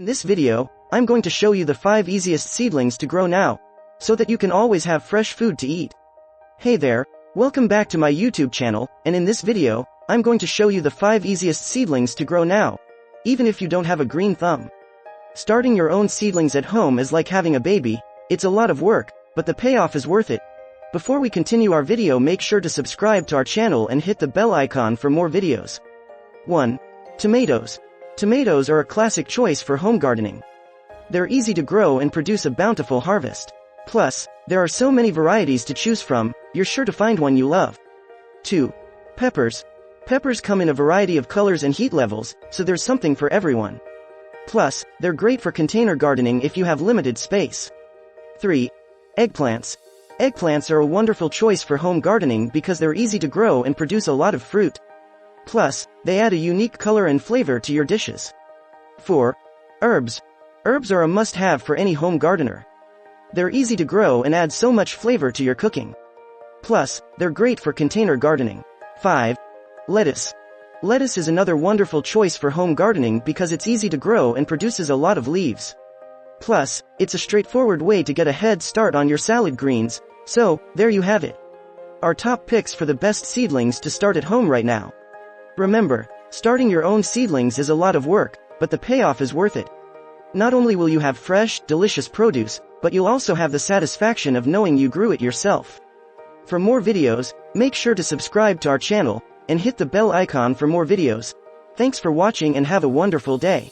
In this video, I'm going to show you the 5 easiest seedlings to grow now, so that you can always have fresh food to eat. Hey there, welcome back to my YouTube channel, and in this video, I'm going to show you the 5 easiest seedlings to grow now, even if you don't have a green thumb. Starting your own seedlings at home is like having a baby. It's a lot of work, but the payoff is worth it. Before we continue our video, make sure to subscribe to our channel and hit the bell icon for more videos. 1. Tomatoes. Tomatoes are a classic choice for home gardening. They're easy to grow and produce a bountiful harvest. Plus, there are so many varieties to choose from, you're sure to find one you love. 2. Peppers. Peppers come in a variety of colors and heat levels, so there's something for everyone. Plus, they're great for container gardening if you have limited space. 3. Eggplants. Eggplants are a wonderful choice for home gardening because they're easy to grow and produce a lot of fruit. Plus, they add a unique color and flavor to your dishes. 4. Herbs. Herbs are a must-have for any home gardener. They're easy to grow and add so much flavor to your cooking. Plus, they're great for container gardening. 5. Lettuce. Lettuce is another wonderful choice for home gardening because it's easy to grow and produces a lot of leaves. Plus, it's a straightforward way to get a head start on your salad greens, so, there you have it. Our top picks for the best seedlings to start at home right now. Remember, starting your own seedlings is a lot of work, but the payoff is worth it. Not only will you have fresh, delicious produce, but you'll also have the satisfaction of knowing you grew it yourself. For more videos, make sure to subscribe to our channel, and hit the bell icon for more videos. Thanks for watching and have a wonderful day.